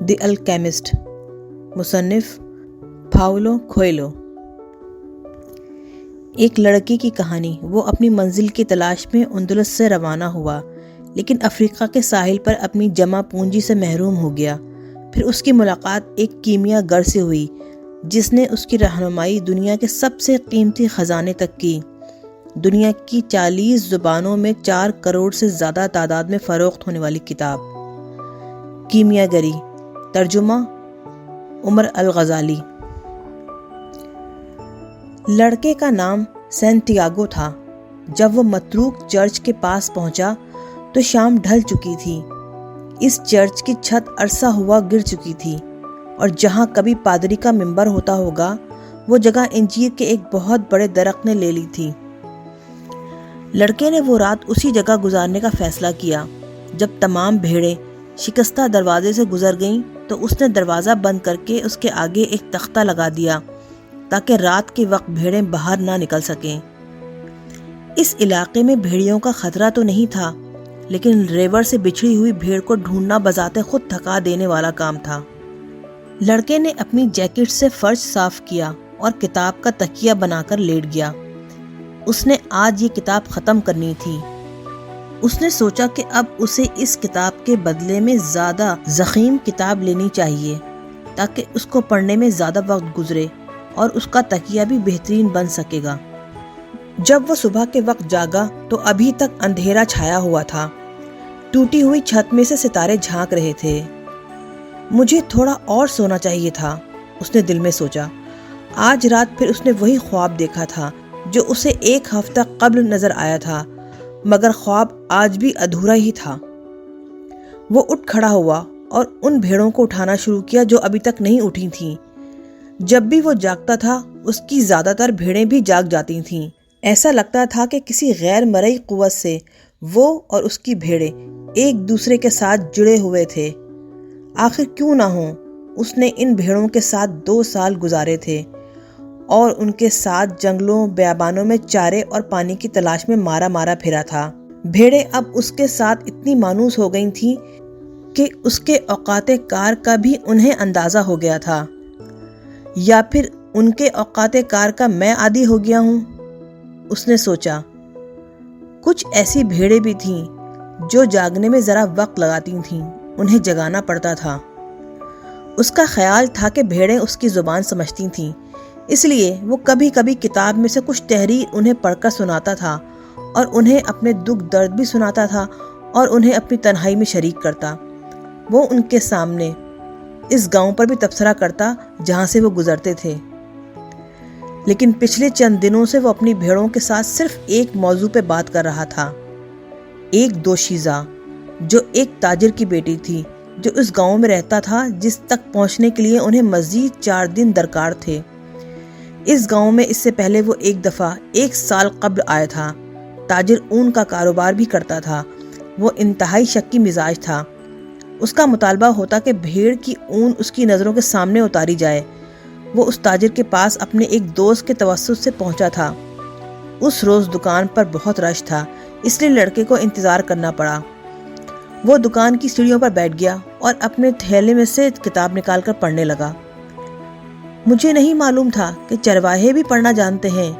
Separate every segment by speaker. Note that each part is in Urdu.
Speaker 1: دی الکیمسٹ، مصنف پاولو کویلو۔ ایک لڑکے کی کہانی۔ وہ اپنی منزل کی تلاش میں اندلس سے روانہ ہوا، لیکن افریقہ کے ساحل پر اپنی جمع پونجی سے محروم ہو گیا۔ پھر اس کی ملاقات ایک کیمیا گر سے ہوئی، جس نے اس کی رہنمائی دنیا کے سب سے قیمتی خزانے تک کی۔ دنیا کی 40 زبانوں میں 4 کروڑ سے زیادہ تعداد میں فروخت ہونے والی کتاب۔ کیمیا گری، ترجمہ عمر الغزالی۔ لڑکے کا نام سینتیاگو تھا۔ جب وہ متروک چرچ کے پاس پہنچا تو شام ڈھل چکی تھی۔ اس چرچ کی چھت عرصہ ہوا گر چکی تھی، اور جہاں کبھی پادری کا منبر ہوتا ہوگا، وہ جگہ انجیر کے ایک بہت بڑے درخت نے لے لی تھی۔ لڑکے نے وہ رات اسی جگہ گزارنے کا فیصلہ کیا۔ جب تمام بھیڑیں شکستہ دروازے سے گزر گئیں تو اس نے دروازہ بند کر کے اس کے آگے ایک تختہ لگا دیا تاکہ رات کے وقت بھیڑیں باہر نہ نکل سکیں۔ اس علاقے میں بھیڑیوں کا خطرہ تو نہیں تھا، لیکن ریور سے بچھڑی ہوئی بھیڑ کو ڈھونڈنا بذات خود تھکا دینے والا کام تھا۔ لڑکے نے اپنی جیکٹ سے فرش صاف کیا اور کتاب کا تکیہ بنا کر لیٹ گیا۔ اس نے آج یہ کتاب ختم کرنی تھی۔ اس نے سوچا کہ اب اسے اس کتاب کے بدلے میں زیادہ ضخیم کتاب لینی چاہیے تاکہ اس کو پڑھنے میں زیادہ وقت گزرے اور اس کا تکیہ بھی بہترین بن سکے گا۔ جب وہ صبح کے وقت جاگا تو ابھی تک اندھیرا چھایا ہوا تھا۔ ٹوٹی ہوئی چھت میں سے ستارے جھانک رہے تھے۔ مجھے تھوڑا اور سونا چاہیے تھا، اس نے دل میں سوچا۔ آج رات پھر اس نے وہی خواب دیکھا تھا جو اسے 1 ہفتہ قبل نظر آیا تھا، مگر خواب آج بھی ادھورا ہی تھا۔ وہ اٹھ کھڑا ہوا اور ان بھیڑوں کو اٹھانا شروع کیا جو ابھی تک نہیں اٹھی تھیں۔ جب بھی وہ جاگتا تھا، اس کی زیادہ تر بھیڑیں بھی جاگ جاتی تھیں۔ ایسا لگتا تھا کہ کسی غیر مرئی قوت سے وہ اور اس کی بھیڑیں ایک دوسرے کے ساتھ جڑے ہوئے تھے۔ آخر کیوں نہ ہوں، اس نے ان بھیڑوں کے ساتھ 2 سال گزارے تھے اور ان کے ساتھ جنگلوں بیابانوں میں چارے اور پانی کی تلاش میں مارا پھرا تھا۔ بھیڑیں اب اس کے ساتھ اتنی مانوس ہو گئی تھیں کہ اس کے اوقات کار کا بھی انہیں اندازہ ہو گیا تھا، یا پھر ان کے اوقات کار کا میں عادی ہو گیا ہوں، اس نے سوچا۔ کچھ ایسی بھیڑیں بھی تھیں جو جاگنے میں ذرا وقت لگاتی تھیں، انہیں جگانا پڑتا تھا۔ اس کا خیال تھا کہ بھیڑیں اس کی زبان سمجھتی تھیں، اس لیے وہ کبھی کبھی کتاب میں سے کچھ تحریر انہیں پڑھ کر سناتا تھا اور انہیں اپنے دکھ درد بھی سناتا تھا اور انہیں اپنی تنہائی میں شریک کرتا۔ وہ ان کے سامنے اس گاؤں پر بھی تبصرہ کرتا جہاں سے وہ گزرتے تھے۔ لیکن پچھلے چند دنوں سے وہ اپنی بھیڑوں کے ساتھ صرف ایک موضوع پہ بات کر رہا تھا، ایک دوشیزہ جو ایک تاجر کی بیٹی تھی جو اس گاؤں میں رہتا تھا، جس تک پہنچنے کے لیے انہیں مزید 4 دن درکار تھے۔ اس گاؤں میں اس سے پہلے وہ ایک دفعہ 1 سال قبل آیا تھا۔ تاجر اون کا کاروبار بھی کرتا تھا۔ وہ انتہائی شکی مزاج تھا۔ اس کا مطالبہ ہوتا کہ بھیڑ کی اون اس کی نظروں کے سامنے اتاری جائے۔ وہ اس تاجر کے پاس اپنے ایک دوست کے توسط سے پہنچا تھا۔ اس روز دکان پر بہت رش تھا، اس لیے لڑکے کو انتظار کرنا پڑا۔ وہ دکان کی سیڑھیوں پر بیٹھ گیا اور اپنے تھیلے میں سے کتاب نکال کر پڑھنے لگا۔ مجھے نہیں معلوم تھا کہ چرواہے بھی پڑھنا جانتے ہیں،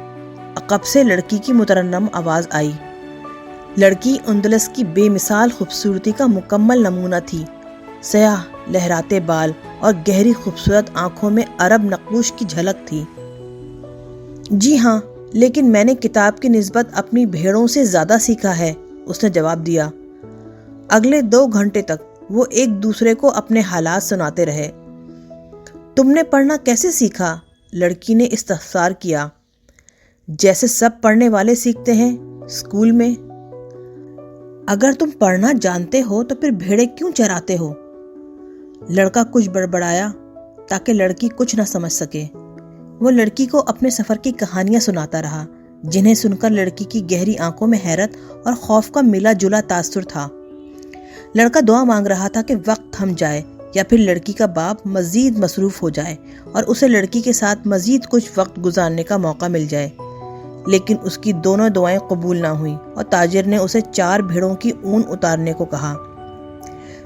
Speaker 1: عقب سے لڑکی کی مترنم آواز آئی۔ لڑکی اندلس کی بے مثال خوبصورتی کا مکمل نمونہ تھی۔ سیاہ لہراتے بال اور گہری خوبصورت آنکھوں میں عرب نقوش کی جھلک تھی۔ جی ہاں، لیکن میں نے کتاب کی نسبت اپنی بھیڑوں سے زیادہ سیکھا ہے، اس نے جواب دیا۔ اگلے 2 گھنٹے تک وہ ایک دوسرے کو اپنے حالات سناتے رہے۔ تم نے پڑھنا کیسے سیکھا؟ لڑکی نے استفسار کیا۔ جیسے سب پڑھنے والے سیکھتے ہیں، اسکول میں۔ اگر تم پڑھنا جانتے ہو تو پھر بھیڑیں کیوں چراتے ہو؟ لڑکا کچھ بڑبڑایا تاکہ لڑکی کچھ نہ سمجھ سکے۔ وہ لڑکی کو اپنے سفر کی کہانیاں سناتا رہا، جنہیں سن کر لڑکی کی گہری آنکھوں میں حیرت اور خوف کا ملا جلا تاثر تھا۔ لڑکا دعا مانگ رہا تھا کہ وقت تھم جائے یا پھر لڑکی کا باپ مزید مصروف ہو جائے اور اسے لڑکی کے ساتھ مزید کچھ وقت گزارنے کا موقع مل جائے، لیکن اس کی دونوں دعائیں قبول نہ ہوئیں اور تاجر نے اسے 4 بھیڑوں کی اون اتارنے کو کہا۔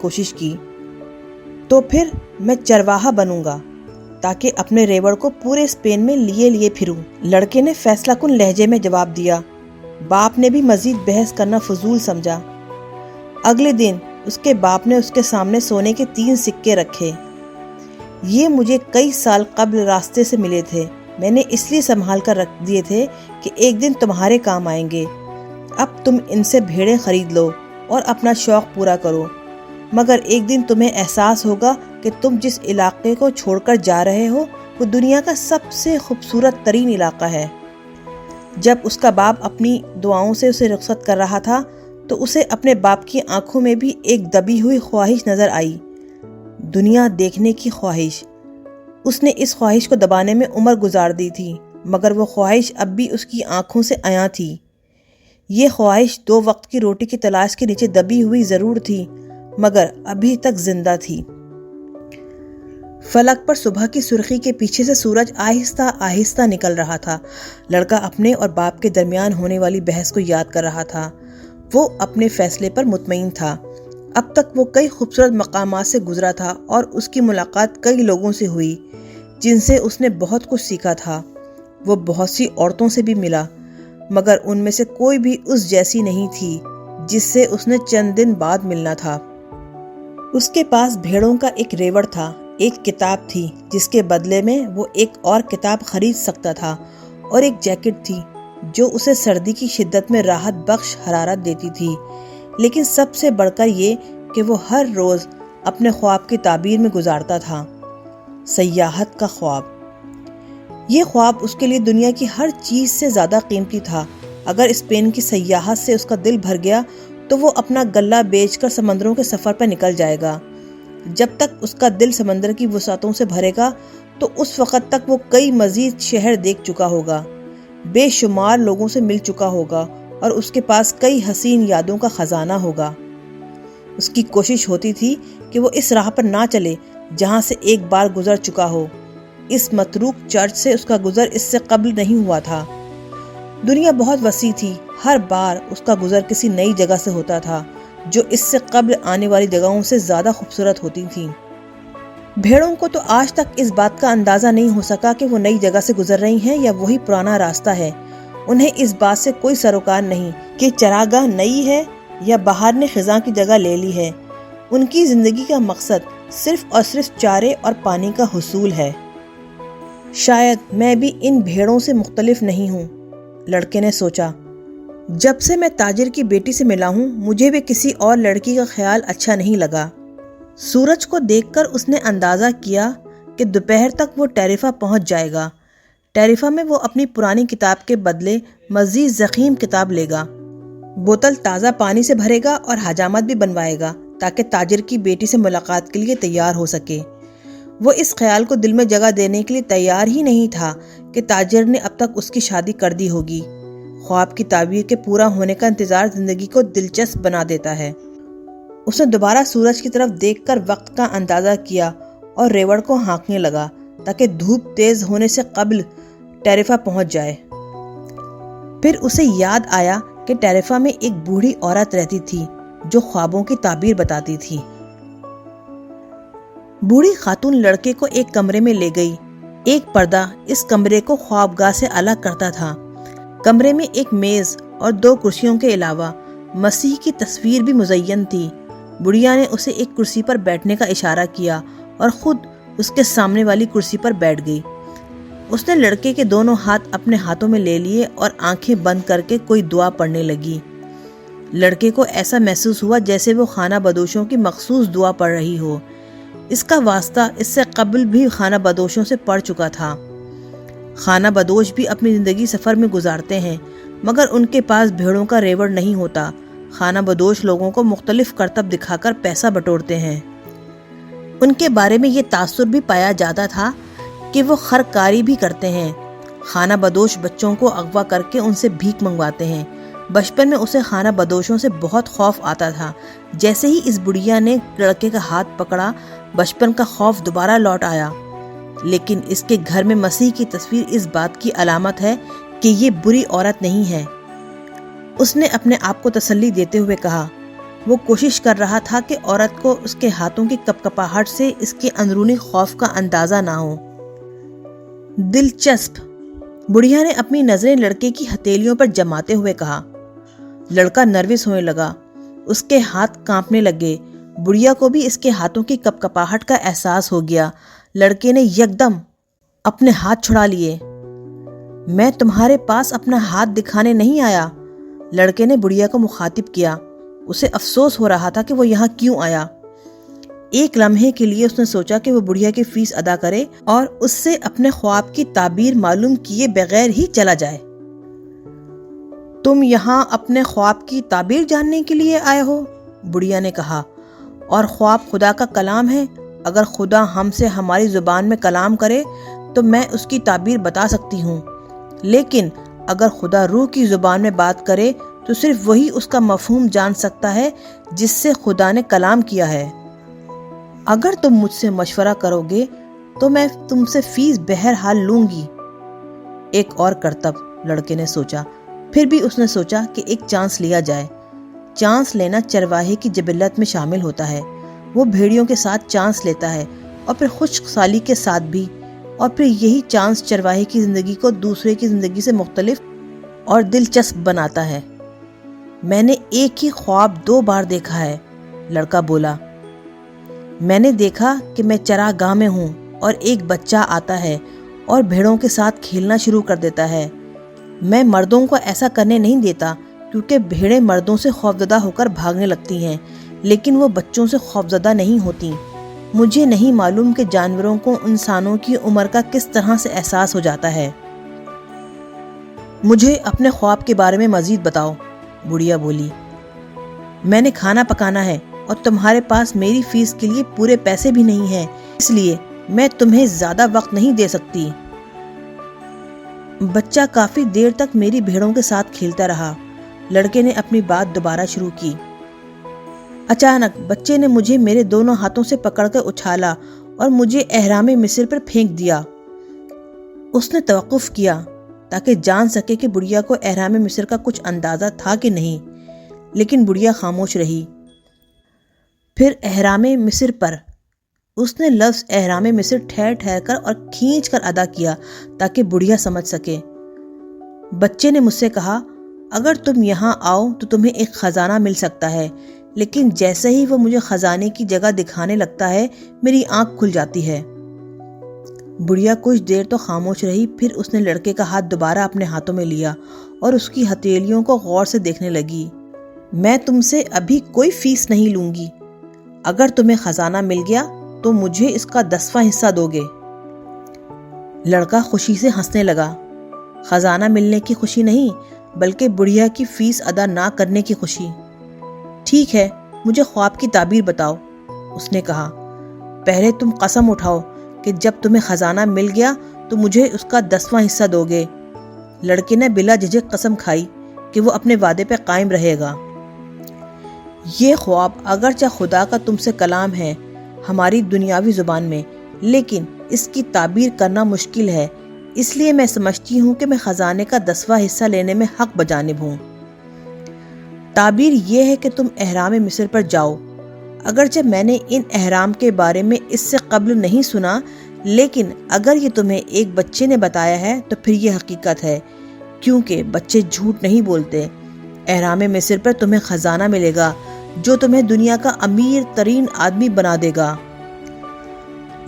Speaker 1: کوشش کی۔ تو پھر میں چرواہا بنوں گا تاکہ اپنے ریوڑ کو پورے اسپین میں لیے لیے پھروں، لڑکے نے فیصلہ کن لہجے میں جواب دیا۔ باپ نے بھی مزید بحث کرنا فضول سمجھا۔ اگلے دن اس کے باپ نے اس کے سامنے سونے کے 3 سکے رکھے۔ یہ مجھے کئی سال قبل راستے سے ملے تھے، میں نے اس لیے سنبھال کر رکھ دیے تھے کہ ایک دن تمہارے کام آئیں گے۔ اب تم ان سے بھیڑیں خرید لو اور اپنا شوق پورا کرو، مگر ایک دن تمہیں احساس ہوگا کہ تم جس علاقے کو چھوڑ کر جا رہے ہو وہ دنیا کا سب سے خوبصورت ترین علاقہ ہے۔ جب اس کا باپ اپنی دعاؤں سے اسے رخصت کر رہا تھا تو اسے اپنے باپ کی آنکھوں میں بھی ایک دبی ہوئی خواہش نظر آئی، دنیا دیکھنے کی خواہش۔ اس نے اس خواہش کو دبانے میں عمر گزار دی تھی، مگر وہ خواہش اب بھی اس کی آنکھوں سے عیاں تھی۔ یہ خواہش 2 وقت کی روٹی کی تلاش کے نیچے دبی ہوئی ضرور تھی، مگر ابھی تک زندہ تھی۔ فلک پر صبح کی سرخی کے پیچھے سے سورج آہستہ آہستہ نکل رہا تھا۔ لڑکا اپنے اور باپ کے درمیان ہونے والی بحث کو یاد کر رہا تھا۔ وہ اپنے فیصلے پر مطمئن تھا۔ اب تک وہ کئی خوبصورت مقامات سے گزرا تھا اور اس کی ملاقات کئی لوگوں سے ہوئی جن سے اس نے بہت کچھ سیکھا تھا۔ وہ بہت سی عورتوں سے بھی ملا، مگر ان میں سے کوئی بھی اس جیسی نہیں تھی جس سے اس نے چند دن بعد ملنا تھا۔ اس کے پاس بھیڑوں کا ایک ریوڑ تھا، ایک کتاب تھی جس کے بدلے میں وہ ایک اور کتاب خرید سکتا تھا، اور ایک جیکٹ تھی جو اسے سردی کی شدت میں راحت بخش حرارت دیتی تھی۔ لیکن سب سے بڑھ کر یہ کہ وہ ہر روز اپنے خواب کی تعبیر میں گزارتا تھا، سیاحت کا خواب۔ یہ خواب اس کے لیے دنیا کی ہر چیز سے زیادہ قیمتی تھا۔ اگر اسپین کی سیاحت سے اس کا دل بھر گیا تو وہ اپنا غلہ بیچ کر سمندروں کے سفر پر نکل جائے گا۔ جب تک اس کا دل سمندر کی وسعتوں سے بھرے گا تو اس وقت تک وہ کئی مزید شہر دیکھ چکا ہوگا، بے شمار لوگوں سے مل چکا ہوگا، اور اس کے پاس کئی حسین یادوں کا خزانہ ہوگا۔ اس کی کوشش ہوتی تھی کہ وہ اس راہ پر نہ چلے جہاں سے ایک بار گزر چکا ہو۔ اس متروک چرچ سے اس کا گزر اس سے قبل نہیں ہوا تھا۔ دنیا بہت وسیع تھی، ہر بار اس کا گزر کسی نئی جگہ سے ہوتا تھا جو اس سے قبل آنے والی جگہوں سے زیادہ خوبصورت ہوتی تھیں۔ بھیڑوں کو تو آج تک اس بات کا اندازہ نہیں ہو سکا کہ وہ نئی جگہ سے گزر رہی ہیں یا وہی پرانا راستہ ہے۔ انہیں اس بات سے کوئی سروکار نہیں کہ چراگاہ نئی ہے یا بہار نے خزاں کی جگہ لے لی ہے۔ ان کی زندگی کا مقصد صرف اور صرف چارے اور پانی کا حصول ہے۔ شاید میں بھی ان بھیڑوں سے مختلف نہیں ہوں، لڑکے نے سوچا۔ جب سے میں تاجر کی بیٹی سے ملا ہوں مجھے بھی کسی اور لڑکی کا خیال اچھا نہیں لگا۔ سورج کو دیکھ کر اس نے اندازہ کیا کہ دوپہر تک وہ ٹیریفا پہنچ جائے گا۔ ٹیریفا میں وہ اپنی پرانی کتاب کے بدلے مزید ضخیم کتاب لے گا، بوتل تازہ پانی سے بھرے گا اور حجامت بھی بنوائے گا تاکہ تاجر کی بیٹی سے ملاقات کے لیے تیار ہو سکے۔ وہ اس خیال کو دل میں جگہ دینے کے لیے تیار ہی نہیں تھا کہ تاجر نے اب تک اس کی شادی کر دی ہوگی۔ خواب کی تعبیر کے پورا ہونے کا انتظار زندگی کو دلچسپ بنا دیتا ہے۔ اس نے دوبارہ سورج کی طرف دیکھ کر وقت کا اندازہ کیا اور ریوڑ کو ہانکنے لگا تاکہ دھوپ تیز ہونے سے قبل ٹیریفا پہنچ جائے۔ پھر اسے یاد آیا کہ ٹیریفا میں ایک بوڑھی عورت رہتی تھی جو خوابوں کی تعبیر بتاتی تھی۔ بوڑھی خاتون لڑکے کو ایک کمرے میں لے گئی۔ ایک پردہ اس کمرے کو خوابگاہ سے الگ کرتا تھا۔ کمرے میں ایک میز اور 2 کرسیوں کے علاوہ مسیح کی تصویر بھی مزین تھی۔ بڑھیا نے اسے ایک کرسی پر بیٹھنے کا اشارہ کیا اور خود اس کے سامنے والی کرسی پر بیٹھ گئی۔ اس نے لڑکے کے دونوں ہاتھ اپنے ہاتھوں میں لے لیے اور آنکھیں بند کر کے کوئی دعا پڑھنے لگی۔ لڑکے کو ایسا محسوس ہوا جیسے وہ خانہ بدوشوں کی مخصوص دعا پڑھ رہی ہو۔ اس کا واسطہ اس سے قبل بھی خانہ بدوشوں سے پڑھ چکا تھا۔ خانہ بدوش بھی اپنی زندگی سفر میں گزارتے ہیں، مگر ان کے پاس بھیڑوں کا ریوڑ نہیں ہوتا۔ خانہ بدوش لوگوں کو مختلف کرتب دکھا کر پیسہ بٹورتے ہیں۔ ان کے بارے میں یہ تاثر بھی پایا جاتا تھا کہ وہ خرکاری بھی کرتے ہیں۔ خانہ بدوش بچوں کو اغوا کر کے ان سے بھیک منگواتے ہیں۔ بچپن میں اسے خانہ بدوشوں سے بہت خوف آتا تھا۔ جیسے ہی اس بڑھیا نے لڑکے کا ہاتھ پکڑا، بچپن کا خوف دوبارہ لوٹ آیا۔ لیکن اس کے گھر میں مسیح کی تصویر اس بات کی علامت ہے کہ یہ بری عورت نہیں ہے۔ اس نے اپنے آپ کو تسلی دیتے ہوئے کہا، وہ کوشش کر رہا تھا کہ عورت کو اس کے ہاتھوں کی کپکپاہٹ سے اس کے اندرونی خوف کا اندازہ نہ ہو۔ دلچسپ، بڑھیا نے اپنی نظریں لڑکے کی ہتھیلیوں پر جماتے ہوئے کہا۔ لڑکا نروس ہونے لگا، اس کے ہاتھ کانپنے لگے۔ بڑھیا کو بھی اس کے ہاتھوں کی کپکپاہٹ کا احساس ہو گیا۔ لڑکے نے یکدم اپنے ہاتھ چھڑا لیے۔ میں تمہارے پاس اپنا ہاتھ دکھانے نہیں آیا، لڑکے نے بڑھیا کو مخاطب کیا۔ اسے افسوس ہو رہا تھا کہ وہ یہاں کیوں آیا۔ ایک لمحے کے لیے اس نے سوچا کہ وہ بڑھیا کی فیس ادا کرے اور اس سے اپنے خواب کی تعبیر معلوم کیے بغیر ہی چلا جائے۔ تم یہاں اپنے خواب کی تعبیر جاننے کے لیے آئے ہو؟ بڑھیا نے کہا۔ اور خواب خدا کا کلام ہے۔ اگر خدا ہم سے ہماری زبان میں کلام کرے تو میں اس کی تعبیر بتا سکتی ہوں، لیکن اگر خدا روح کی زبان میں بات کرے تو صرف وہی اس کا مفہوم جان سکتا ہے جس سے خدا نے کلام کیا ہے۔ اگر تم مجھ سے مشورہ کرو گے تو میں تم سے فیس بہرحال لوں گی۔ ایک اور کرتب، لڑکے نے سوچا۔ پھر بھی اس نے سوچا کہ ایک چانس لیا جائے۔ چانس لینا چرواہے کی جبلت میں شامل ہوتا ہے۔ وہ بھیڑیوں کے ساتھ چانس لیتا ہے اور پھر خشک سالی کے ساتھ بھی، اور پھر یہی چانس چرواہے کی زندگی کو دوسرے کی زندگی سے مختلف اور دلچسپ بناتا ہے۔ میں نے ایک ہی خواب 2 بار دیکھا ہے، لڑکا بولا۔ میں نے دیکھا کہ میں چراگاہ میں ہوں اور ایک بچہ آتا ہے اور بھیڑوں کے ساتھ کھیلنا شروع کر دیتا ہے۔ میں مردوں کو ایسا کرنے نہیں دیتا کیونکہ بھیڑیں مردوں سے خوفزدہ ہو کر بھاگنے لگتی ہیں، لیکن وہ بچوں سے خوفزدہ نہیں ہوتی۔ مجھے نہیں معلوم کہ جانوروں کو انسانوں کی عمر کا کس طرح سے احساس ہو جاتا ہے۔ مجھے اپنے خواب کے بارے میں مزید بتاؤ، بڑھیا بولی۔ میں نے کھانا پکانا ہے اور تمہارے پاس میری فیس کے لیے پورے پیسے بھی نہیں ہیں، اس لیے میں تمہیں زیادہ وقت نہیں دے سکتی۔ بچہ کافی دیر تک میری بھیڑوں کے ساتھ کھیلتا رہا۔ لڑکے نے اپنی بات دوبارہ شروع کی۔ اچانک بچے نے مجھے میرے دونوں ہاتھوں سے پکڑ کر اچھالا اور مجھے احرام مصر پر پھینک دیا۔ اس نے توقف کیا تاکہ جان سکے کہ بڑھیا کو احرام مصر کا کچھ اندازہ تھا کہ نہیں، لیکن بڑھیا خاموش رہی۔ پھر احرام مصر پر اس نے لفظ احرام مصر ٹھہر ٹھہر کر اور کھینچ کر ادا کیا تاکہ بڑھیا سمجھ سکے۔ بچے نے مجھ سے کہا، اگر تم یہاں آؤ تو تمہیں ایک خزانہ مل سکتا ہے، لیکن جیسے ہی وہ مجھے خزانے کی جگہ دکھانے لگتا ہے میری آنکھ کھل جاتی ہے۔ بڑھیا کچھ دیر تو خاموش رہی، پھر اس نے لڑکے کا ہاتھ دوبارہ اپنے ہاتھوں میں لیا اور اس کی ہتھیلیوں کو غور سے دیکھنے لگی۔ میں تم سے ابھی کوئی فیس نہیں لوں گی۔ اگر تمہیں خزانہ مل گیا تو مجھے اس کا 10واں حصہ دو گے۔ لڑکا خوشی سے ہنسنے لگا۔ خزانہ ملنے کی خوشی نہیں، بلکہ بڑھیا کی فیس ادا نہ کرنے کی خوشی۔ ٹھیک ہے، مجھے خواب کی تعبیر بتاؤ، اس نے کہا۔ پہلے تم قسم اٹھاؤ کہ جب تمہیں خزانہ مل گیا تو مجھے اس کا 10واں حصہ دو گے۔ لڑکے نے بلا جھجک قسم کھائی کہ وہ اپنے وعدے پہ قائم رہے گا۔ یہ خواب اگرچہ خدا کا تم سے کلام ہے ہماری دنیاوی زبان میں، لیکن اس کی تعبیر کرنا مشکل ہے، اس لیے میں سمجھتی ہوں کہ میں خزانے کا 10واں حصہ لینے میں حق بجانب ہوں۔ تعبیر یہ ہے کہ تم احرام مصر پر جاؤ۔ اگرچہ میں نے ان احرام کے بارے میں اس سے قبل نہیں سنا، لیکن اگر یہ تمہیں ایک بچے نے بتایا ہے تو پھر یہ حقیقت ہے، کیونکہ بچے جھوٹ نہیں بولتے۔ احرام مصر پر تمہیں خزانہ ملے گا جو تمہیں دنیا کا امیر ترین آدمی بنا دے گا۔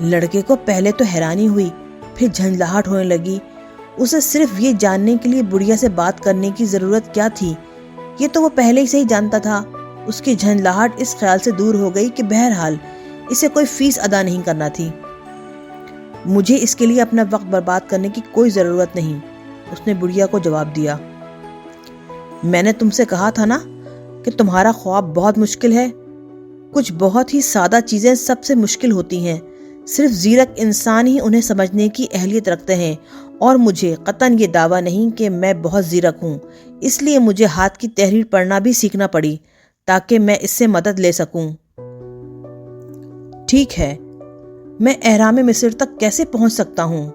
Speaker 1: لڑکے کو پہلے تو حیرانی ہوئی، پھر جھنجھلاہٹ ہونے لگی۔ اسے صرف یہ جاننے کے لیے بڑھیا سے بات کرنے کی ضرورت کیا تھی؟ یہ تو وہ پہلے ہی سے ہی جانتا تھا۔ اس کی جھنجھلاہٹ اس خیال سے دور ہو گئی کہ بہرحال اسے کوئی فیس ادا نہیں کرنا تھی۔ مجھے اس کے لیے اپنا وقت برباد کرنے کی کوئی ضرورت نہیں، اس نے بڑھیا کو جواب دیا۔ میں نے تم سے کہا تھا نا کہ تمہارا خواب بہت مشکل ہے۔ کچھ بہت ہی سادہ چیزیں سب سے مشکل ہوتی ہیں، صرف زیرک انسان ہی انہیں سمجھنے کی اہلیت رکھتے ہیں، اور مجھے قطعاً یہ دعویٰ نہیں کہ میں بہت زیرک ہوں، اس لیے مجھے ہاتھ کی تحریر پڑھنا بھی سیکھنا پڑی تاکہ میں اس سے مدد لے سکوں۔ ٹھیک ہے، میں احرام مصر تک کیسے پہنچ سکتا ہوں؟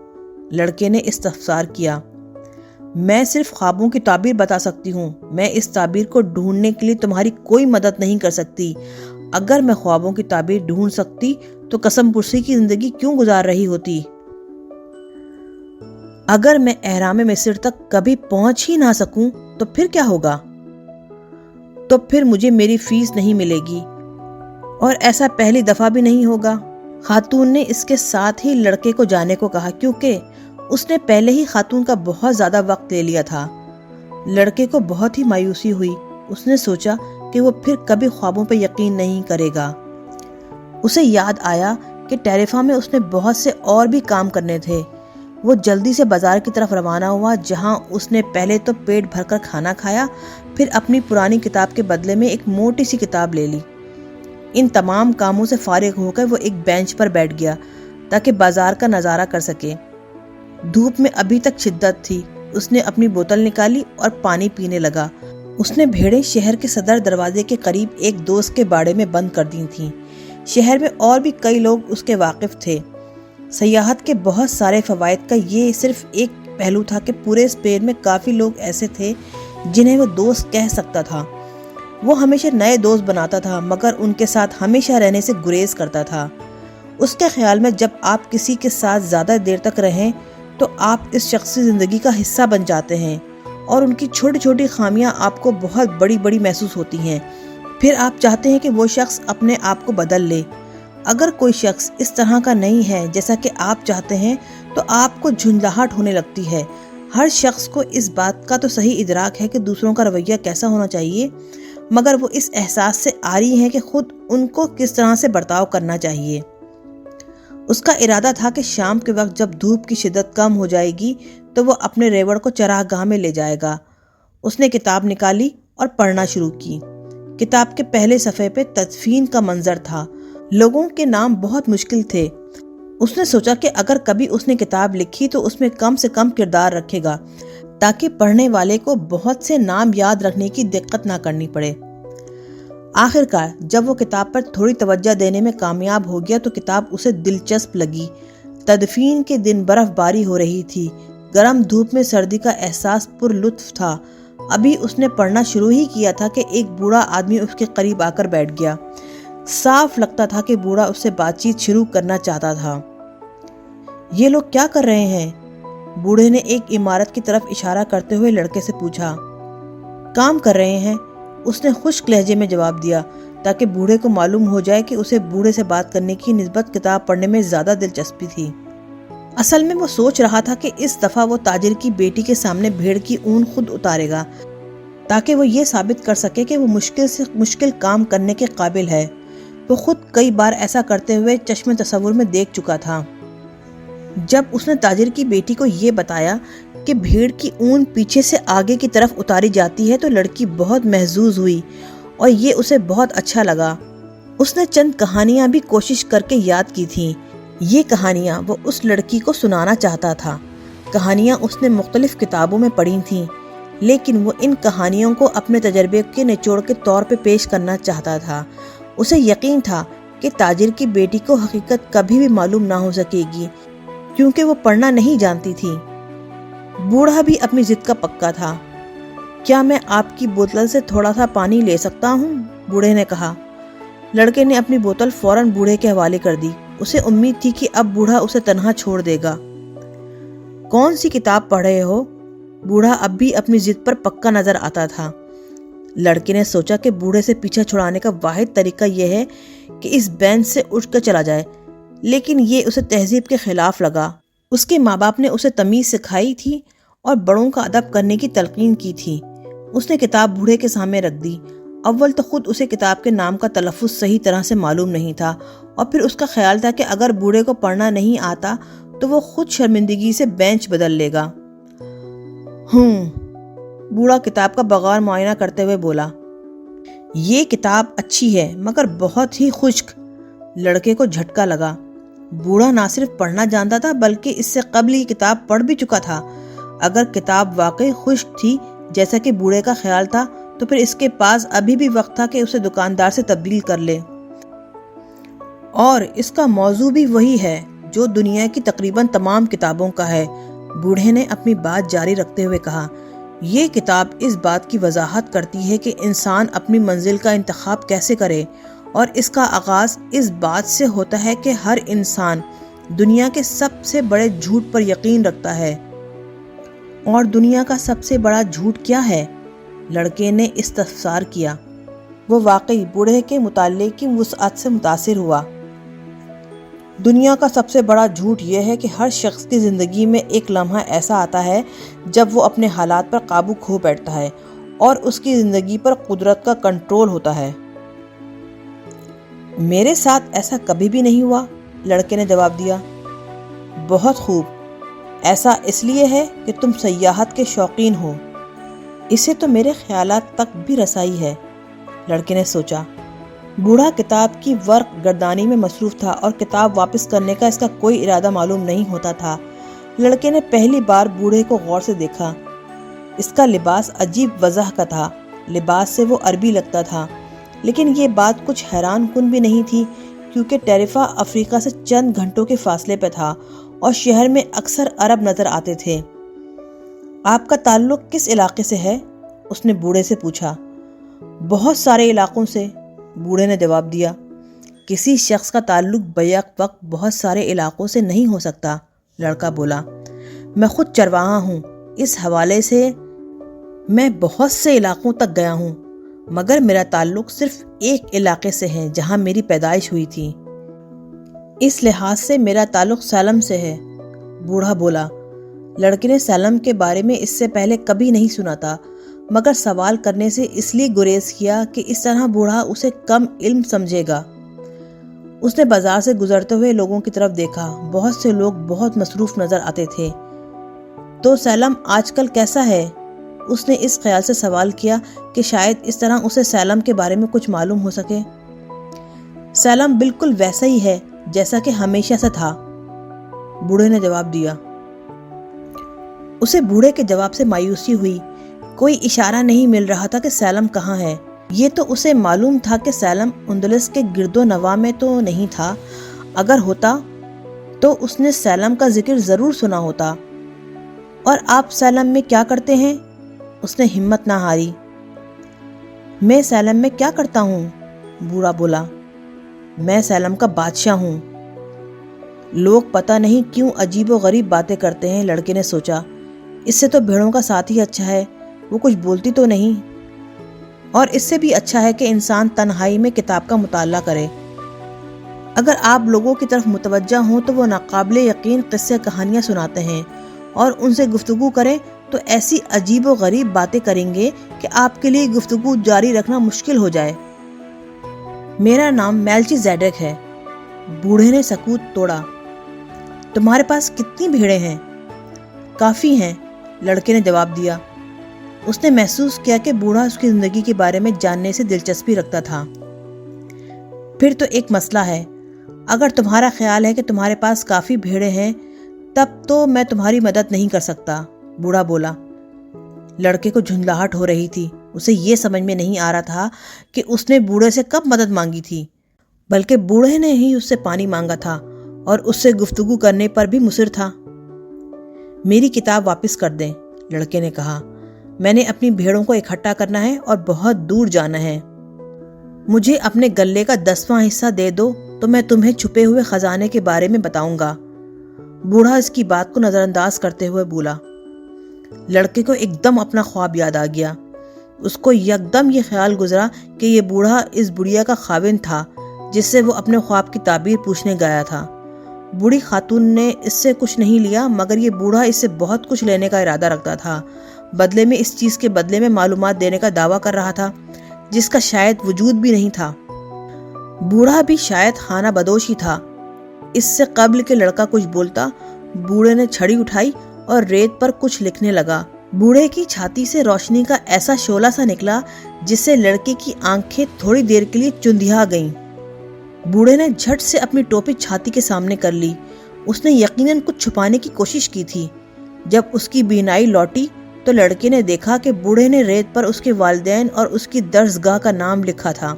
Speaker 1: لڑکے نے استفسار کیا۔ میں صرف خوابوں کی تعبیر بتا سکتی ہوں، میں اس تعبیر کو ڈھونڈنے کے لیے تمہاری کوئی مدد نہیں کر سکتی۔ اگر میں خوابوں کی تعبیر ڈھونڈ سکتی تو قسم پرسی کی زندگی کیوں گزار رہی ہوتی؟ اگر میں اہرام مصر تک کبھی پہنچ ہی نہ سکوں تو پھر کیا ہوگا؟ تو پھر مجھے میری فیس نہیں ملے گی، اور ایسا پہلی دفعہ بھی نہیں ہوگا۔ خاتون نے اس کے ساتھ ہی لڑکے کو جانے کو کہا، کیونکہ اس نے پہلے ہی خاتون کا بہت زیادہ وقت لے لیا تھا۔ لڑکے کو بہت ہی مایوسی ہوئی۔ اس نے سوچا کہ وہ پھر کبھی خوابوں پہ یقین نہیں کرے گا۔ اسے یاد آیا کہ ٹیریفا میں اس نے بہت سے اور بھی کام کرنے تھے۔ وہ جلدی سے بازار کی طرف روانہ ہوا، جہاں اس نے پہلے تو پیٹ بھر کر کھانا کھایا، پھر اپنی پرانی کتاب کے بدلے میں ایک موٹی سی کتاب لے لی۔ ان تمام کاموں سے فارغ ہو کر وہ ایک بینچ پر بیٹھ گیا تاکہ بازار کا نظارہ کر سکے۔ دھوپ میں ابھی تک شدت تھی۔ اس نے اپنی بوتل نکالی اور پانی پینے لگا۔ اس نے بھیڑیں شہر کے صدر دروازے کے قریب ایک دوست کے باڑے میں بند کر دی تھیں۔ شہر میں اور بھی کئی لوگ اس کے واقف تھے۔ سیاحت کے بہت سارے فوائد کا یہ صرف ایک پہلو تھا کہ پورے اسپین میں کافی لوگ ایسے تھے جنہیں وہ دوست کہہ سکتا تھا۔ وہ ہمیشہ نئے دوست بناتا تھا، مگر ان کے ساتھ ہمیشہ رہنے سے گریز کرتا تھا۔ اس کے خیال میں جب آپ کسی کے ساتھ زیادہ دیر تک رہیں تو آپ اس شخصی زندگی کا حصہ بن جاتے ہیں، اور ان کی چھوٹی چھوٹی خامیاں آپ کو بہت بڑی بڑی محسوس ہوتی ہیں۔ پھر آپ چاہتے ہیں کہ وہ شخص اپنے آپ کو بدل لے۔ اگر کوئی شخص اس طرح کا نہیں ہے جیسا کہ آپ چاہتے ہیں تو آپ کو جھنجھلاہٹ ہونے لگتی ہے۔ ہر شخص کو اس بات کا تو صحیح ادراک ہے کہ دوسروں کا رویہ کیسا ہونا چاہیے، مگر وہ اس احساس سے عاری ہیں کہ خود ان کو کس طرح سے برتاؤ کرنا چاہیے۔ اس کا ارادہ تھا کہ شام کے وقت جب دھوپ کی شدت کم ہو جائے گی تو وہ اپنے ریوڑ کو چراگاہ میں لے جائے گا۔ اس نے کتاب نکالی اور پڑھنا شروع کی۔ کتاب کے پہلے صفحے پہ تدفین کا منظر تھا۔ لوگوں کے نام بہت مشکل تھے۔ اس نے سوچا کہ اگر کبھی اس نے کتاب لکھی تو اس میں کم سے کم کردار رکھے گا تاکہ پڑھنے والے کو بہت سے نام یاد رکھنے کی دقت نہ کرنی پڑے۔ آخر کار جب وہ کتاب پر تھوڑی توجہ دینے میں کامیاب ہو گیا تو کتاب اسے دلچسپ لگی۔ تدفین کے دن برف باری ہو رہی تھی۔ گرم دھوپ میں سردی کا احساس پر لطف تھا۔ ابھی اس نے پڑھنا شروع ہی کیا تھا کہ ایک بوڑھا آدمی اس کے قریب آ کر بیٹھ گیا۔ صاف لگتا تھا کہ بوڑھا اس سے بات چیت شروع کرنا چاہتا تھا۔ یہ لوگ کیا کر رہے ہیں؟ بوڑھے نے ایک عمارت کی طرف اشارہ کرتے ہوئے لڑکے سے پوچھا۔ کام کر رہے ہیں، اس نے خشک لہجے میں جواب دیا تاکہ بوڑھے کو معلوم ہو جائے کہ اسے بوڑھے سے بات کرنے کی نسبت کتاب پڑھنے میں زیادہ دلچسپی تھی۔ اصل میں وہ سوچ رہا تھا کہ اس دفعہ وہ تاجر کی بیٹی کے سامنے بھیڑ کی اون خود اتارے گا تاکہ وہ یہ ثابت کر سکے کہ وہ مشکل سے مشکل کام کرنے کے قابل ہے۔ وہ خود کئی بار ایسا کرتے ہوئے چشم تصور میں دیکھ چکا تھا۔ جب اس نے تاجر کی بیٹی کو یہ بتایا کہ بھیڑ کی اون پیچھے سے آگے کی طرف اتاری جاتی ہے تو لڑکی بہت محظوظ ہوئی اور یہ اسے بہت اچھا لگا۔ اس نے چند کہانیاں بھی کوشش کر کے یاد کی تھیں۔ یہ کہانیاں وہ اس لڑکی کو سنانا چاہتا تھا۔ کہانیاں اس نے مختلف کتابوں میں پڑھی تھیں، لیکن وہ ان کہانیوں کو اپنے تجربے کے نچوڑ کے طور پہ پیش کرنا چاہتا تھا۔ اسے یقین تھا کہ تاجر کی بیٹی کو حقیقت کبھی بھی معلوم نہ ہو سکے گی کیونکہ وہ پڑھنا نہیں جانتی تھی۔ بوڑھا بھی اپنی ضد کا پکا تھا۔ کیا میں آپ کی بوتل سے تھوڑا سا پانی لے سکتا ہوں؟ بوڑھے نے کہا۔ لڑکے نے اپنی بوتل فوراً بوڑھے کے حوالے کر دی۔ اسے امید تھی کہ اب بوڑھا اسے تنہا چھوڑ دے گا۔ کون سی کتاب پڑھ رہے ہو؟ بوڑھا اب بھی اپنی ضد پر پکا نظر آتا تھا۔ لڑکے نے سوچا کہ بوڑھے سے پیچھا چھڑانے کا واحد طریقہ یہ ہے کہ اس بینچ سے اٹھ کر چلا جائے، لیکن یہ اسے تہذیب کے خلاف لگا۔ اس کے ماں باپ نے اسے تمیز سکھائی تھی اور بڑوں کا ادب کرنے کی تلقین کی تھی۔ اس نے کتاب بوڑھے کے سامنے رکھ دی۔ اول تو خود اسے کتاب کے نام کا تلفظ صحیح طرح سے معلوم نہیں تھا، اور پھر اس کا خیال تھا کہ اگر بوڑھے کو پڑھنا نہیں آتا تو وہ خود شرمندگی سے بینچ بدل لے گا۔ بوڑھا کتاب کا بغور معائنہ کرتے ہوئے بولا۔ یہ کتاب اچھی ہے مگر بہت ہی خشک۔ لڑکے کو جھٹکا لگا۔ بوڑھا نہ صرف پڑھنا جانتا تھا بلکہ اس سے قبل یہ کتاب پڑھ بھی چکا تھا۔ اگر کتاب واقعی خشک تھی جیسا کہ بوڑھے کا خیال تھا تو پھر اس کے پاس ابھی بھی وقت تھا کہ اسے دکاندار سے تبدیل کر لے، اور اس کا موضوع بھی وہی ہے جو دنیا کی تقریباً تمام کتابوں کا ہے۔ بوڑھے نے اپنی بات جاری رکھتے ہوئے کہا، یہ کتاب اس بات کی وضاحت کرتی ہے کہ انسان اپنی منزل کا انتخاب کیسے کرے، اور اس کا آغاز اس بات سے ہوتا ہے کہ ہر انسان دنیا کے سب سے بڑے جھوٹ پر یقین رکھتا ہے۔ اور دنیا کا سب سے بڑا جھوٹ کیا ہے؟ لڑکے نے استفسار کیا۔ وہ واقعی بوڑھے کے مطالعے کی وسعت سے متاثر ہوا۔ دنیا کا سب سے بڑا جھوٹ یہ ہے کہ ہر شخص کی زندگی میں ایک لمحہ ایسا آتا ہے جب وہ اپنے حالات پر قابو کھو بیٹھتا ہے اور اس کی زندگی پر قدرت کا کنٹرول ہوتا ہے۔ میرے ساتھ ایسا کبھی بھی نہیں ہوا، لڑکے نے جواب دیا۔ بہت خوب، ایسا اس لیے ہے کہ تم سیاحت کے شوقین ہو۔ اسے تو میرے خیالات تک بھی رسائی ہے، لڑکے نے سوچا۔ بوڑھا کتاب کی ورق گردانی میں مصروف تھا اور کتاب واپس کرنے کا اس کا کوئی ارادہ معلوم نہیں ہوتا تھا۔ لڑکے نے پہلی بار بوڑھے کو غور سے دیکھا۔ اس کا لباس عجیب وضع کا تھا، لباس سے وہ عربی لگتا تھا، لیکن یہ بات کچھ حیران کن بھی نہیں تھی کیونکہ ٹیرفا افریقہ سے چند گھنٹوں کے فاصلے پہ تھا اور شہر میں اکثر عرب نظر آتے تھے۔ آپ کا تعلق کس علاقے سے ہے؟ اس نے بوڑھے سے پوچھا۔ بہت سارے علاقوں سے، بوڑھے نے جواب دیا۔ کسی شخص کا تعلق بیک وقت بہت سارے علاقوں سے نہیں ہو سکتا، لڑکا بولا۔ میں خود چرواہا ہوں، اس حوالے سے میں بہت سے علاقوں تک گیا ہوں، مگر میرا تعلق صرف ایک علاقے سے ہے جہاں میری پیدائش ہوئی تھی۔ اس لحاظ سے میرا تعلق سالم سے ہے، بوڑھا بولا۔ لڑکے نے سالم کے بارے میں اس سے پہلے کبھی نہیں سنا تھا، مگر سوال کرنے سے اس لیے گریز کیا کہ اس طرح بوڑھا اسے کم علم سمجھے گا۔ اس نے بازار سے گزرتے ہوئے لوگوں کی طرف دیکھا، بہت سے لوگ بہت مصروف نظر آتے تھے۔ تو سالم آج کل کیسا ہے؟ اس نے اس خیال سے سوال کیا کہ شاید اس طرح اسے سالم کے بارے میں کچھ معلوم ہو سکے۔ سالم بالکل ویسا ہی ہے جیسا کہ ہمیشہ سے تھا، بوڑھے نے جواب دیا۔ اسے بوڑھے کے جواب سے مایوسی ہوئی۔ کوئی اشارہ نہیں مل رہا تھا کہ سالم کہاں ہے۔ یہ تو اسے معلوم تھا کہ سالم اندلس کے گرد و نواح میں تو نہیں تھا، اگر ہوتا تو اس نے سالم کا ذکر ضرور سنا ہوتا۔ اور آپ سالم میں کیا کرتے ہیں؟ اس نے ہمت نہ ہاری۔ میں سالم میں کیا کرتا ہوں؟ بوڑھا بولا۔ میں سالم کا بادشاہ ہوں۔ لوگ پتہ نہیں کیوں عجیب و غریب باتیں کرتے ہیں، لڑکے نے سوچا۔ اس سے تو بھیڑوں کا ساتھ ہی اچھا ہے، وہ کچھ بولتی تو نہیں، اور اس سے بھی اچھا ہے کہ انسان تنہائی میں کتاب کا مطالعہ کرے۔ اگر آپ لوگوں کی طرف متوجہ ہوں تو وہ ناقابل یقین قصے کہانیاں سناتے ہیں، اور ان سے گفتگو کریں تو ایسی عجیب و غریب باتیں کریں گے کہ آپ کے لیے گفتگو جاری رکھنا مشکل ہو جائے۔ میرا نام میلچی زیڈک ہے، بوڑھے نے سکوت توڑا۔ تمہارے پاس کتنی بھیڑیں ہیں؟ کافی ہیں، لڑکے نے جواب دیا۔ اس نے محسوس کیا کہ بوڑھا اس کی زندگی کے بارے میں جاننے سے دلچسپی رکھتا تھا۔ پھر تو ایک مسئلہ ہے، اگر تمہارا خیال ہے کہ تمہارے پاس کافی بھیڑیں ہیں تب تو میں تمہاری مدد نہیں کر سکتا، بوڑھا بولا۔ لڑکے کو جھنجھلاہٹ ہو رہی تھی۔ اسے یہ سمجھ میں نہیں آ رہا تھا کہ اس نے بوڑھے سے کب مدد مانگی تھی، بلکہ بوڑھے نے ہی اس سے پانی مانگا تھا اور اس سے گفتگو کرنے پر بھی مصر تھا۔ میری کتاب واپس کر دیں، لڑکے نے کہا۔ میں نے اپنی بھیڑوں کو اکٹھا کرنا ہے اور بہت دور جانا ہے۔ مجھے اپنے غلے کا 10واں حصہ دے دو تو میں تمہیں چھپے ہوئے خزانے کے بارے میں بتاؤں گا۔ بوڑھا اس کی بات کو نظر انداز کرتے ہوئے بولا۔ لڑکے کو ایک دم اپنا خواب یاد آ گیا۔ اس کو یکدم یہ خیال گزرا کہ یہ بوڑھا اس بڑھیا کا خاوند تھا جس سے وہ اپنے خواب کی تعبیر پوچھنے گیا تھا۔ بوڑھی خاتون نے اس سے کچھ نہیں لیا، مگر یہ بوڑھا اس سے بہت کچھ لینے کا ارادہ رکھتا تھا، بدلے میں اس چیز کے بدلے میں معلومات دینے کا دعویٰ کر رہا تھا جس کا شاید وجود بھی نہیں تھا۔ بوڑھا بھی شاید خانہ بدوش ہی تھا۔ اس سے قبل کہ لڑکا کچھ بولتا، بوڑھے نے چھڑی اٹھائی اور ریت پر کچھ لکھنے لگا۔ بوڑھے کی چھاتی سے روشنی کا ایسا شعلہ سا نکلا جس سے لڑکے کی آنکھیں تھوڑی دیر کے لیے چندھیا گئیں۔ بوڑھے نے جھٹ سے اپنی ٹوپی چھاتی کے سامنے کر لی۔ اس نے یقیناً کچھ چھپانے کی کوشش کی تھی۔ جب اس کی بینائی لوٹی تو لڑکے نے دیکھا کہ بوڑھے نے ریت پر اس کے والدین اور اس کی درسگاہ کا نام لکھا تھا۔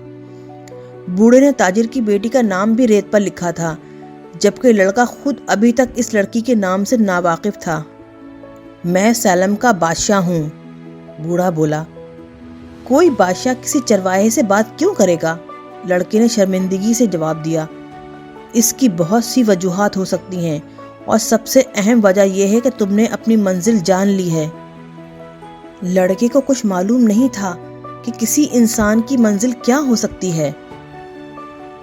Speaker 1: بوڑھے نے تاجر کی بیٹی کا نام بھی ریت پر لکھا تھا، جبکہ لڑکا خود ابھی تک اس لڑکی کے نام سے ناواقف تھا۔ میں سالم کا بادشاہ ہوں، بوڑھا بولا۔ کوئی بادشاہ کسی چرواہے سے بات کیوں کرے گا؟ لڑکے نے شرمندگی سے جواب دیا۔ اس کی بہت سی وجوہات ہو سکتی ہیں، اور سب سے اہم وجہ یہ ہے کہ تم نے اپنی منزل جان لی ہے۔ لڑکے کو کچھ معلوم نہیں تھا کہ کسی انسان کی منزل کیا ہو سکتی ہے۔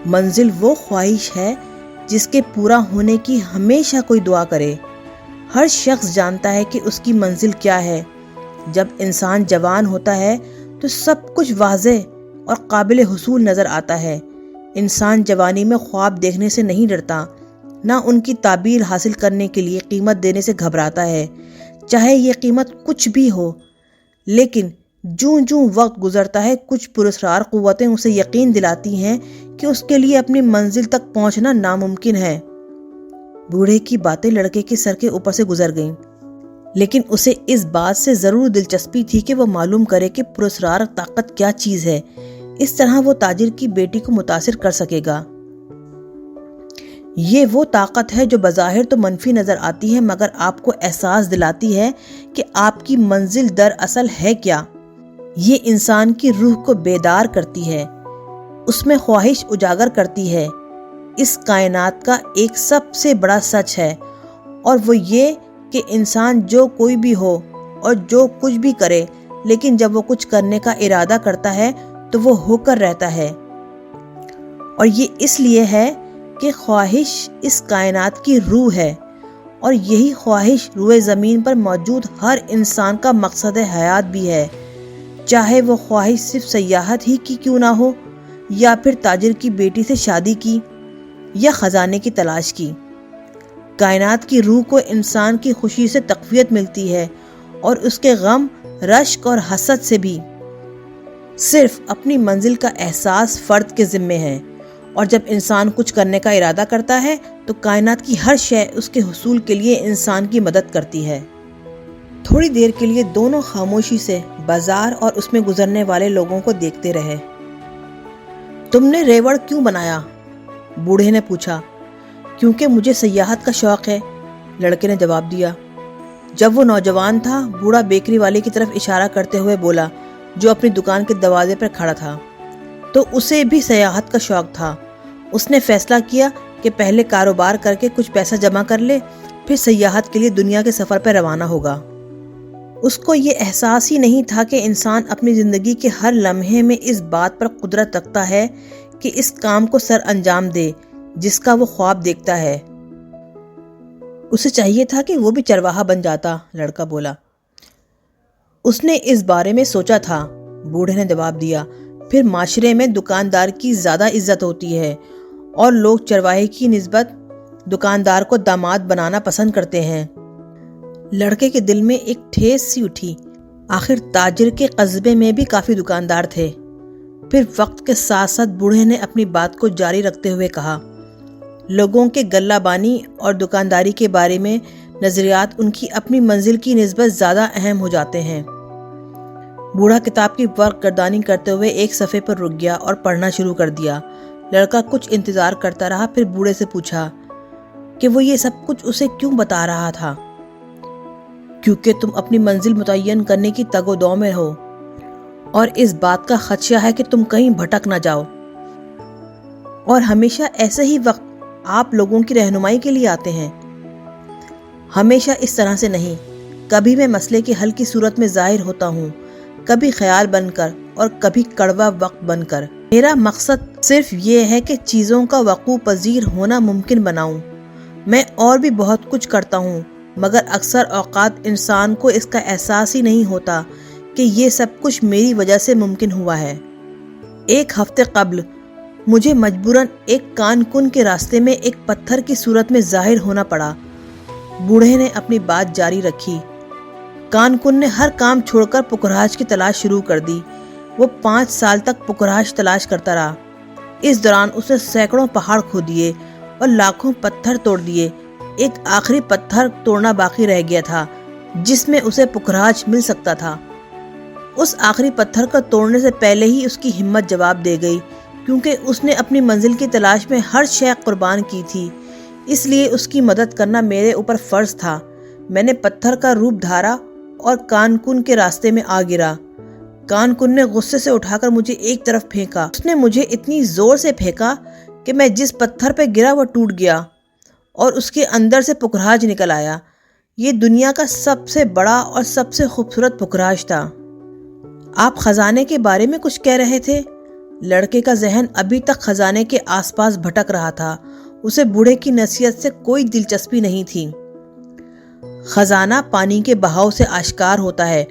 Speaker 1: منزل وہ خواہش ہے جس کے پورا ہونے کی ہمیشہ کوئی دعا کرے۔ ہر شخص جانتا ہے کہ اس کی منزل کیا ہے۔ جب انسان جوان ہوتا ہے تو سب کچھ واضح اور قابل حصول نظر آتا ہے۔ انسان جوانی میں خواب دیکھنے سے نہیں ڈرتا، نہ ان کی تعبیر حاصل کرنے کے لیے قیمت دینے سے گھبراتا ہے، چاہے یہ قیمت کچھ بھی ہو۔ لیکن جوں جوں وقت گزرتا ہے، کچھ پراسرار قوتیں اسے یقین دلاتی ہیں کہ اس کے لیے اپنی منزل تک پہنچنا ناممکن ہے۔ بوڑھے کی باتیں لڑکے کے سر کے اوپر سے گزر گئیں، لیکن اسے اس بات سے ضرور دلچسپی تھی کہ وہ معلوم کرے کہ پراسرار طاقت کیا چیز ہے۔ اس طرح وہ تاجر کی بیٹی کو متاثر کر سکے گا۔ یہ وہ طاقت ہے جو بظاہر تو منفی نظر آتی ہے، مگر آپ کو احساس دلاتی ہے کہ آپ کی منزل دراصل ہے کیا۔ یہ انسان کی روح کو بیدار کرتی ہے، اس میں خواہش اجاگر کرتی ہے۔ اس کائنات کا ایک سب سے بڑا سچ ہے، اور وہ یہ کہ انسان جو کوئی بھی ہو اور جو کچھ بھی کرے، لیکن جب وہ کچھ کرنے کا ارادہ کرتا ہے تو وہ ہو کر رہتا ہے۔ اور یہ اس لیے ہے کہ خواہش اس کائنات کی روح ہے، اور یہی خواہش روئے زمین پر موجود ہر انسان کا مقصد حیات بھی ہے، چاہے وہ خواہش صرف سیاحت ہی کی کیوں نہ ہو، یا پھر تاجر کی بیٹی سے شادی کی، یا خزانے کی تلاش کی۔ کائنات کی روح کو انسان کی خوشی سے تقویت ملتی ہے، اور اس کے غم، رشک اور حسد سے بھی۔ صرف اپنی منزل کا احساس فرد کے ذمے ہے، اور جب انسان کچھ کرنے کا ارادہ کرتا ہے تو کائنات کی ہر شے اس کے حصول کے لیے انسان کی مدد کرتی ہے۔ تھوڑی دیر کے لیے دونوں خاموشی سے بازار اور اس میں گزرنے والے لوگوں کو دیکھتے رہے۔ تم نے ریوڑ کیوں بنایا؟ بوڑھے نے پوچھا۔ کیونکہ مجھے سیاحت کا شوق ہے، لڑکے نے جواب دیا۔ جب وہ نوجوان تھا، بوڑھا بیکری والے کی طرف اشارہ کرتے ہوئے بولا، جو اپنی دکان کے دروازے پر کھڑا تھا۔ تو اسے بھی سیاحت کا شوق تھا۔ اس نے فیصلہ کیا کہ پہلے کاروبار کر کے کچھ پیسہ جمع کر لے، پھر سیاحت کے لیے دنیا کے سفر پر روانہ ہوگا۔ اس کو یہ احساس ہی نہیں تھا کہ انسان اپنی زندگی کے ہر لمحے میں اس بات پر قدرت رکھتا ہے کہ اس کام کو سر انجام دے جس کا وہ خواب دیکھتا ہے۔ اسے چاہیے تھا کہ وہ بھی چرواہا بن جاتا، لڑکا بولا۔ اس نے اس بارے میں سوچا تھا، بوڑھے نے جواب دیا۔ پھر معاشرے میں دکاندار کی زیادہ عزت ہوتی ہے، اور لوگ چرواہے کی نسبت دکاندار کو داماد بنانا پسند کرتے ہیں۔ لڑکے کے دل میں ایک ٹھیس سی اٹھی۔ آخر تاجر کے قصبے میں بھی کافی دکاندار تھے۔ پھر وقت کے ساتھ ساتھ بوڑھے نے اپنی بات کو جاری رکھتے ہوئے کہا، لوگوں کے غلہ بانی اور دکانداری کے بارے میں نظریات ان کی اپنی منزل کی نسبت زیادہ اہم ہو جاتے ہیں۔ بوڑھا کتاب کی ورق گردانی کرتے ہوئے ایک صفحے پر رک گیا اور پڑھنا شروع کر دیا۔ لڑکا کچھ انتظار کرتا رہا، پھر بوڑھے سے پوچھا کہ وہ یہ سب کچھ اسے کیوں بتا رہا تھا۔ کیونکہ تم اپنی منزل متعین کرنے کی تگ و دو میں ہو، اور اس بات کا خدشہ ہے کہ تم کہیں بھٹک نہ جاؤ، اور ہمیشہ ایسے ہی وقت آپ لوگوں کی رہنمائی کے لیے آتے ہیں۔ ہمیشہ اس طرح سے نہیں، کبھی میں مسئلے کے حل کی صورت میں ظاہر ہوتا ہوں، کبھی خیال بن کر اور کبھی کڑوا وقت بن کر۔ میرا مقصد صرف یہ ہے کہ چیزوں کا وقوع پذیر ہونا ممکن بناؤں۔ میں اور بھی بہت کچھ کرتا ہوں، مگر اکثر اوقات انسان کو اس کا احساس ہی نہیں ہوتا کہ یہ سب کچھ میری وجہ سے ممکن ہوا ہے۔ ایک ہفتے قبل مجھے مجبوراً ایک کان کن کے راستے میں ایک پتھر کی صورت میں ظاہر ہونا پڑا۔ بوڑھے نے اپنی بات جاری رکھی۔ کان کن نے ہر کام چھوڑ کر پکراج کی تلاش شروع کر دی۔ وہ 5 سال تک پکراج تلاش کرتا رہا۔ اس دوران اس نے سینکڑوں پہاڑ کھود دیے اور لاکھوں پتھر توڑ دیے۔ ایک آخری پتھر توڑنا باقی رہ گیا تھا جس میں اسے پکراج مل سکتا تھا۔ اس آخری پتھر کو توڑنے سے پہلے ہی اس کی ہمت جواب دے گئی، کیونکہ اس نے اپنی منزل کی تلاش میں ہر شے قربان کی تھی۔ اس لیے اس کی مدد کرنا میرے اوپر فرض تھا۔ میں نے پتھر کا روپ دھارا اور کانکن کے راستے میں آ گرا۔ کانکن نے غصے سے اٹھا کر مجھے ایک طرف پھینکا۔ اس نے مجھے اتنی زور سے پھینکا کہ میں جس پتھر پہ گرا وہ ٹوٹ گیا اور اس کے اندر سے پکھراج نکل آیا۔ یہ دنیا کا سب سے بڑا اور سب سے خوبصورت پکھراج تھا۔ آپ خزانے کے بارے میں کچھ کہہ رہے تھے؟ لڑکے کا ذہن ابھی تک خزانے کے آس پاس بھٹک رہا تھا۔ اسے بوڑھے کی نصیحت سے کوئی دلچسپی نہیں تھی۔ خزانہ پانی کے بہاؤ سے آشکار ہوتا ہے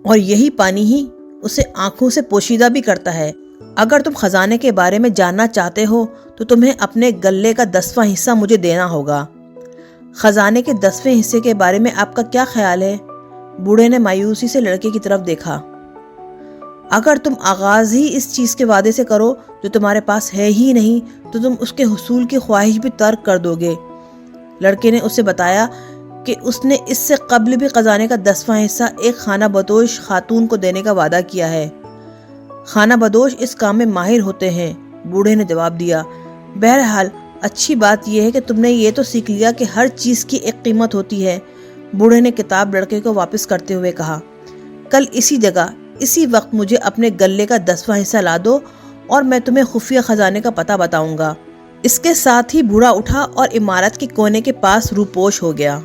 Speaker 1: اور یہی پانی ہی اسے آنکھوں سے پوشیدہ بھی کرتا ہے۔ اگر تم خزانے کے بارے میں جاننا چاہتے ہو تو تمہیں اپنے غلے کا 10واں حصہ مجھے دینا ہوگا۔ خزانے کے 10ویں حصے کے بارے میں آپ کا کیا خیال ہے؟ بوڑھے نے مایوسی سے لڑکے کی طرف دیکھا۔ اگر تم آغاز ہی اس چیز کے وعدے سے کرو جو تمہارے پاس ہے ہی نہیں تو تم اس کے حصول کی خواہش بھی ترک کر دو گے۔ لڑکے نے اسے بتایا کہ اس نے اس سے قبل بھی خزانے کا 10واں حصہ ایک خانہ بدوش خاتون کو دینے کا وعدہ کیا ہے۔ خانہ بدوش اس کام میں ماہر ہوتے ہیں، بوڑھے نے جواب دیا۔ بہرحال اچھی بات یہ ہے کہ تم نے یہ تو سیکھ لیا کہ ہر چیز کی ایک قیمت ہوتی ہے۔ بوڑھے نے کتاب لڑکے کو واپس کرتے ہوئے کہا، کل اسی جگہ اسی وقت مجھے اپنے غلے کا 10واں حصہ لا دو اور میں تمہیں خفیہ خزانے کا پتہ بتاؤں گا۔ اس کے ساتھ ہی بوڑھا اٹھا اور عمارت کے کونے کے پاس روپوش ہو گیا۔